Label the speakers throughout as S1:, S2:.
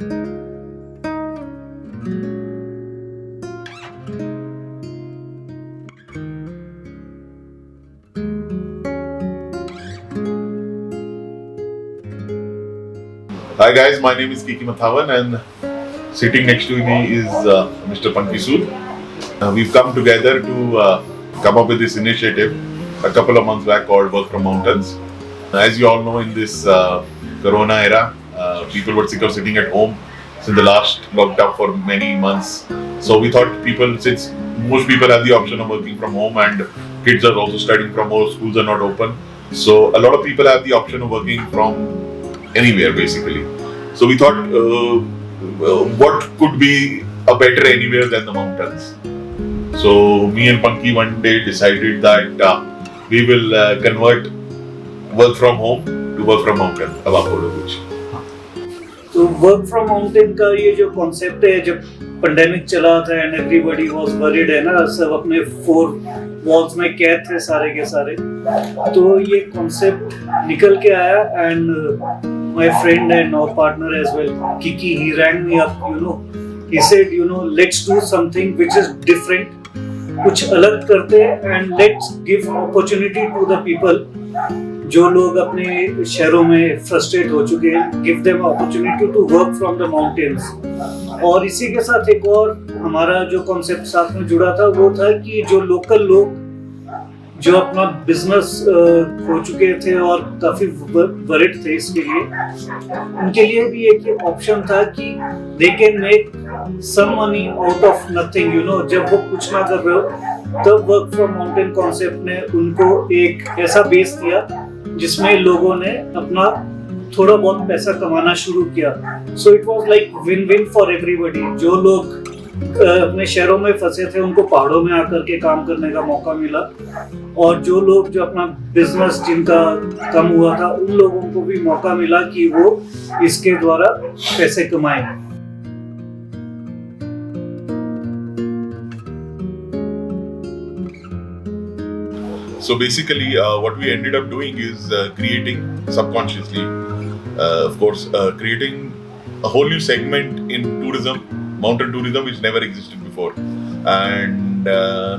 S1: Hi guys, my name is Kiki Mathavan and sitting next to me is Mr. Panki Sood. We've come together to come up with this initiative a couple of months back called Work from Mountains. As you all know, in this Corona era, people were sick of sitting at home since the last lockdown for many months. So we thought since most people have the option of working from home and kids are also studying from home, schools are not open. So a lot of people have the option of working from anywhere basically. So we thought, what could be a better anywhere than the mountains? So me and Panki one day decided that we will convert work from home to work from mountain. अब आप बोलो कुछ.
S2: तो work from mountain का ये जो concept है, जब पेंडेमिक चला था एंड एवरीबॉडी वाज वरीड, है ना, सब अपने 4 वॉल्स में कैद थे सारे के सारे, तो ये कॉन्सेप्ट निकल के आया and my friend and our partner as well, Kiki, he rang me up, he said, let's do something which is different, कुछ अलग करते हैं and let's give opportunity to the people जो लोग अपने शहरों में फ्रस्ट्रेट हो चुके हैं, give them opportunity to work from the mountains. और इसी के साथ एक और हमारा जो कॉन्सेप्ट साथ में जुड़ा था वो था कि जो लोकल लोग जो अपना बिजनेस खो चुके थे और काफी वरिड थे इसके लिए, उनके लिए भी एक ऑप्शन था कि they can make some money out of nothing, जब वो कुछ ना कर रहे हो तब वर्क फ्रॉम माउंटेन कॉन्सेप्ट ने उनको एक ऐसा बेस दिया जिसमें लोगों ने अपना थोड़ा बहुत पैसा कमाना शुरू किया. So it was like win win for everybody. जो लोग अपने शहरों में फंसे थे उनको पहाड़ों में आकर के काम करने का मौका मिला, और जो लोग जो अपना बिजनेस जिनका कम हुआ था उन लोगों को भी मौका मिला कि वो इसके द्वारा पैसे कमाएं.
S1: So basically, what we ended up doing is creating subconsciously, of course, creating a whole new segment in tourism, mountain tourism, which never existed before. And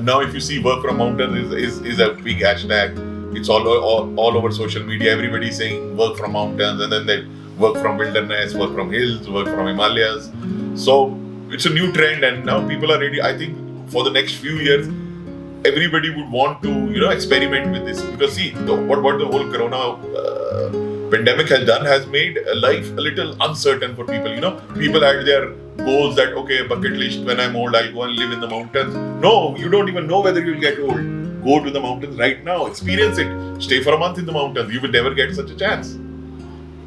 S1: now, if you see, work from mountains is a big hashtag. It's all over social media. Everybody's saying work from mountains, and then they work from wilderness, work from hills, work from Himalayas. So it's a new trend, and now people are ready. I think for the next few years, everybody would want to experiment with this, because see what the whole corona pandemic has done has made life a little uncertain for people. People had their goals that, okay, bucket list, when I'm old I'll go and live in the mountains. No, you don't even know whether you'll get old. Go to the mountains right now, experience it, stay for a month in the mountains. You will never get such a chance.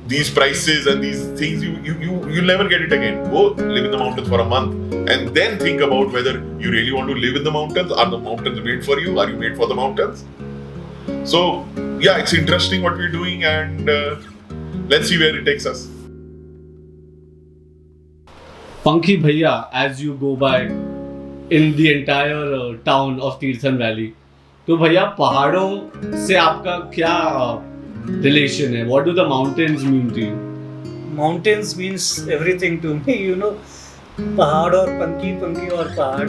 S1: These prices and these things, you'll never get it again. Go live in the mountains for a month and then think about whether you really want to live in the mountains. Are the mountains made for you? Are you made for the mountains? So yeah, it's interesting what we're doing, and let's see where it takes us.
S3: Panki Bhaiya, as you go by in the entire town of Tirthan Valley, तो भैया पहाड़ों से आपका क्या relation है? What do the mountains mean to you?
S2: Mountains means everything to me, पहाड़ और पंकी और पहाड़,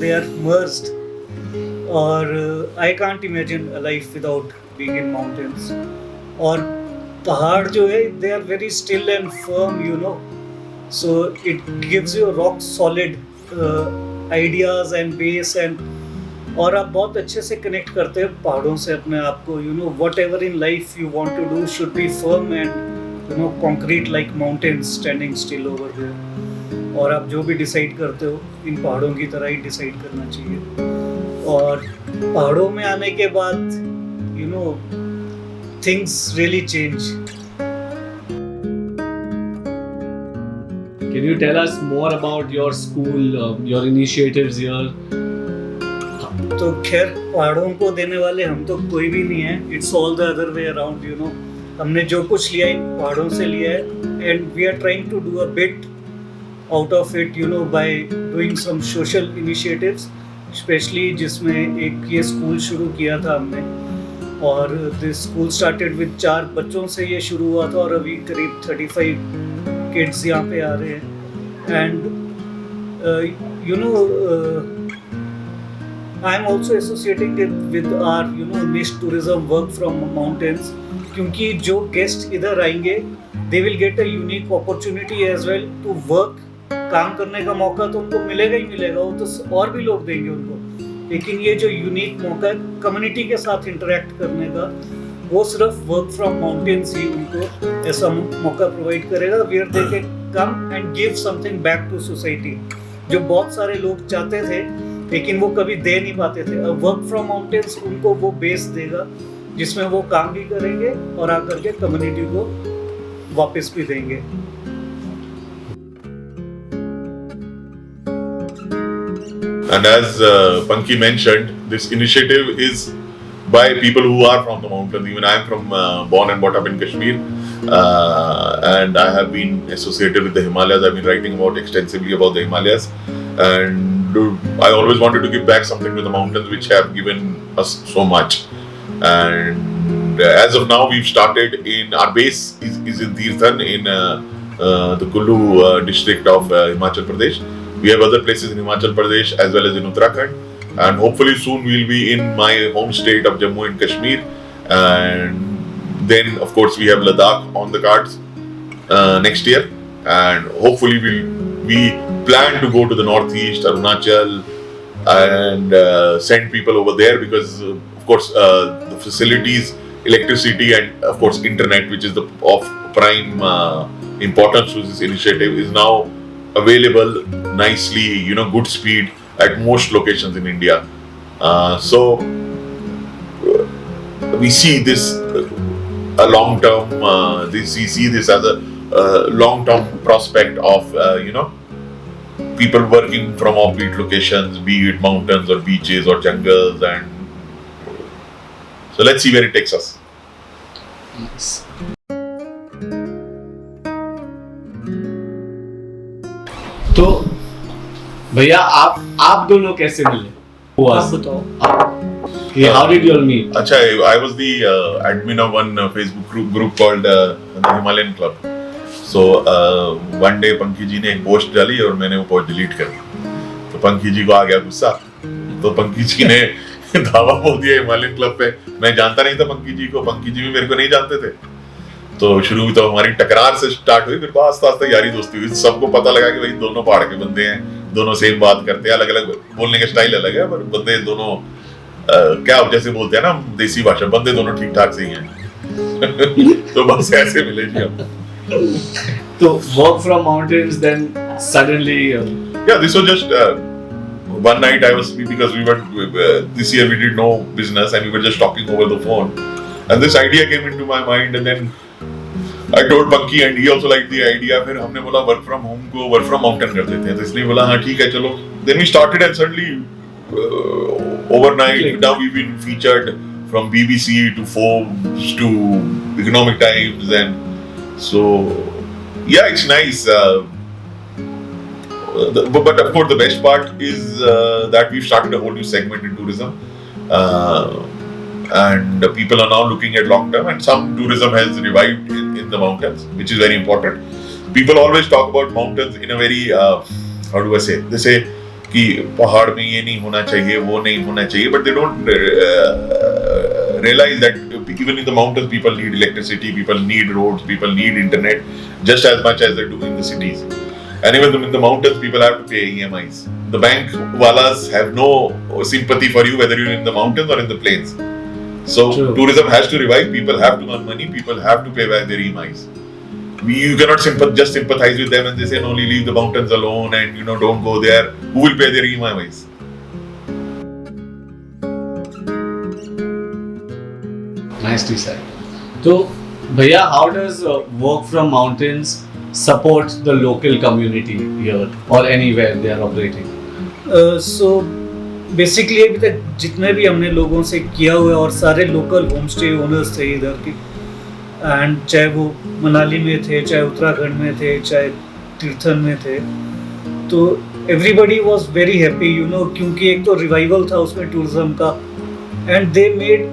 S2: they are merged. और I can't imagine a life without being in mountains. और पहाड़ जो है, they are very still and firm, so it gives you rock solid ideas and base, and और आप बहुत अच्छे से कनेक्ट करते हैं पहाड़ों से अपने आप को. whatever in life you want to do should be firm and concrete like mountains standing still over there. और आप जो भी डिसाइड करते हो इन पहाड़ों की तरह ही डिसाइड करना चाहिए. और पहाड़ों में आने के बाद things really change.
S3: Can you tell us more about your school, your initiatives here?
S2: तो खैर पहाड़ों को देने वाले हम तो कोई भी नहीं है. It's all the other way around. हमने जो कुछ लिया इन पहाड़ों से लिया है, and we are trying to do a bit out of it, by doing some social initiatives, specially जिसमें एक ये स्कूल शुरू किया था हमने. और दिस स्कूल स्टार्टेड विद 4 बच्चों से ये शुरू हुआ था, और अभी करीब 35 किड्स यहाँ पे आ रहे हैं and you know I am also associating it with our niche tourism work from mountains क्योंकि जो गेस्ट इधर आएंगे they will get a unique opportunity as well to work. काम करने का मौका तो उनको मिलेगा ही मिलेगा, वो तो और भी लोग देंगे उनको, लेकिन ये जो यूनिक मौका है कम्युनिटी के साथ इंटरेक्ट करने का, वो सिर्फ वर्क फ्रॉम माउंटेन्स ही उनको ऐसा मौका प्रोवाइड करेगा where they can come and give something back to society, जो बहुत सारे लोग चाहते थे लेकिन वो कभी दे नहीं पाते थे। अब वर्क फ्रॉम माउंटेन्स उनको वो बेस देगा जिसमें वो काम भी करेंगे और आकर के कम्युनिटी को वापस भी देंगे।
S1: And as Panki mentioned, this initiative is by people who are from the mountains. Even I am from born and brought up in Kashmir, and I have been associated with the Himalayas. I've been writing extensively about the Himalayas, and I always wanted to give back something to the mountains, which have given us so much. And as of now, we've started in our base is in Tirthan in the Kullu district of Himachal Pradesh. We have other places in Himachal Pradesh as well as in Uttarakhand, and hopefully soon we'll be in my home state of Jammu and Kashmir, and then of course we have Ladakh on the cards next year, and hopefully we plan to go to the northeast, Arunachal, and send people over there because of course the facilities, electricity, and of course internet, which is of prime importance to this initiative, is now available nicely, good speed at most locations in India. So we see this a long term. We see this as a long term prospect of people working from offbeat locations, be it mountains or beaches or jungles, and so let's see where it takes us.
S3: Nice. तो भैया आप दोनों कैसे मिले?
S2: आप बताओ।
S3: How did you all meet?
S1: अच्छा, I was the admin of one Facebook group called the Himalayan Club. So one day पंकी जी ने एक पोस्ट डाली और मैंने वो पोस्ट डिलीट कर दी। तो पंकी जी को आ गया गुस्सा, तो पंकी जी ने दावा बोल दिया हिमालयन क्लब पे। मैं जानता नहीं था पंकी जी को, पंकी जी भी मेरे को नहीं जानते थे। तो शुरू तो हमारी टकरार से स्टार्ट हुई, फिर आस्ता आस्ता यारी दोस्ती हुई। सबको पता लगा कि भाई दोनों पहाड़ के बंदे हैं, दोनों सेम बात करते हैं, अलग अलग बोलने का स्टाइल अलग है, पर बंदे दोनों क्या जैसे बोलते हैं ना देसी भाषा, बंदे दोनों ठीक ठाक से ही हैं। तो बस ऐसे मिले जी हम।
S3: तो work from mountains, then suddenly
S1: Yeah, this was just one night because we were this year we did no business and we were just talking over the phone, and this idea came into my mind, and then I told Panki and he also liked the idea. फिर हमने बोला work from home को work from mountain कर देते हैं, तो इसलिए बोला हाँ ठीक है चलो। Then we started and suddenly overnight now we've been featured from BBC to Forbes to Economic Times, and so yeah, it's nice. But of course the best part is that we've started a whole new segment in tourism, and people are now looking at long term, and some tourism has revived in the mountains, which is very important. People always talk about mountains in a very how do I say, they say कि पहाड़ में ये नहीं होना चाहिए, वो नहीं होना चाहिए, but they don't realize that even in the mountains people need electricity, people need roads, people need internet just as much as they do in the cities. And even in the mountains people have to pay EMIs. The bank walas have no sympathy for you whether you're in the mountains or in the plains. So
S3: True.
S1: Tourism has to revive, people have to earn money, people have to pay back their EMIs. You cannot just sympathize with them and they say only leave the mountains alone and don't go there. Who will pay their EMIs?
S3: Nicely said. So भैया, how does work from mountains support the local community here or anywhere they are operating?
S2: So basically अभी तक जितने भी हमने लोगों से किया हुआ है और सारे लोकल होम स्टे ओनर्स थे इधर के, एंड चाहे वो मनाली में थे, चाहे उत्तराखंड में थे, चाहे तीर्थन में थे, तो एवरीबडी वॉज वेरी हैप्पी क्योंकि एक तो रिवाइवल था उसमें टूरिज्म का, and they made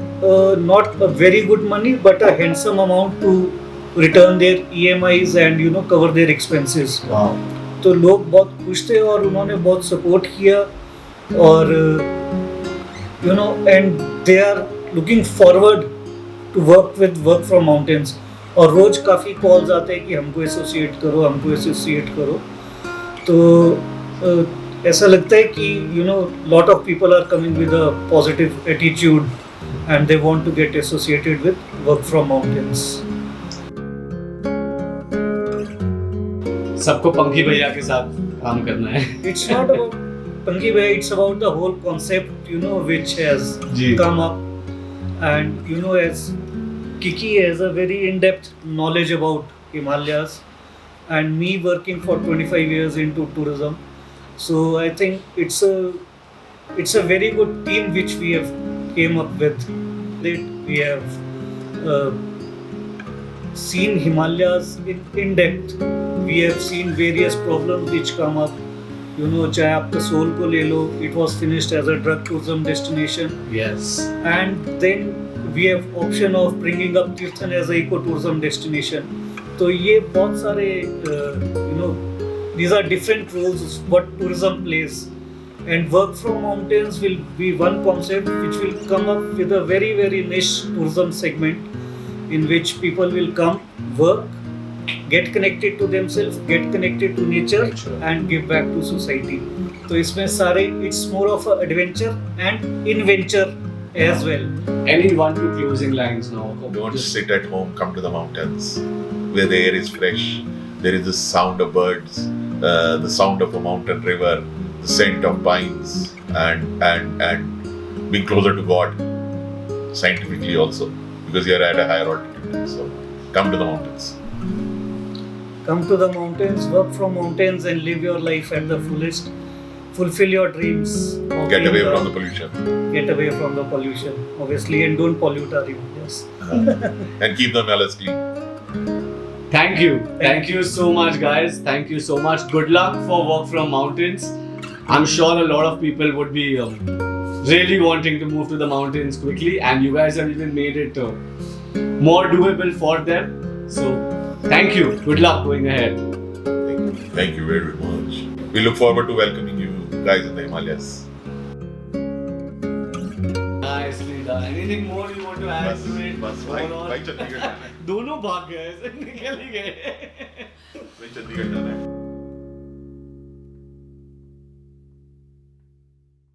S2: not a very good money but a handsome amount to return their EMIs and cover their expenses.
S3: Wow.
S2: तो लोग बहुत खुश थे और उन्होंने बहुत सपोर्ट किया और and they are looking forward to work with Work from Mountains. और रोज काफ़ी कॉल्स आते हैं कि हमको एसोसिएट करो तो ऐसा लगता है कि lot of people are coming with a positive attitude and they want to get associated with Work from Mountains.
S3: सबको पंखी भैया के साथ काम करना है.
S2: It's not about Pangi Bhai, it's about the whole concept, which has
S3: ji.
S2: come up. And as Kiki has a very in-depth knowledge about Himalayas, and me working for 25 years into tourism, so I think it's a very good team which we have came up with. We have seen Himalayas in depth. We have seen various problems which come up. चाहे आप कसोल को ले लो, it was finished as a drug tourism destination.
S3: Yes.
S2: And then we have option of bringing up Tirthan as a ecotourism destination. तो ये बहुत सारे these are different roles what tourism plays, and Work from Mountains will be one concept which will come up with a very very niche tourism segment in which people will come, work, get connected to themselves, get connected to nature and give back to society. तो इसमें सारे it's more of a adventure and inventure as well.
S3: Any 1 to closing lines now?
S1: Don't sit at home, come to the mountains where the air is fresh. There is the sound of birds, the sound of a mountain river, the scent of pines, and being closer to God scientifically also, because you are at a higher altitude. So come to the mountains.
S2: Come to the mountains, work from mountains, and live your life at the fullest. Fulfill your dreams.
S1: Get away from the pollution.
S2: Get away from the pollution, obviously, and don't pollute our rivers.
S1: And keep the Himalayas clean.
S3: Thank you so much, guys. Thank you so much. Good luck for Work from Mountains. I'm sure a lot of people would be really wanting to move to the mountains quickly, and you guys have even made it more doable for them. So thank you. Good luck going ahead.
S1: Thank you very much. We look forward to welcoming you guys in the Himalayas.
S3: Nicely done. Anything more you want to add to it?
S1: बस भाई चंडीगढ़ जाना है.
S3: दोनों भाग गए, निकल ही गए.
S1: भाई चंडीगढ़ जाना है.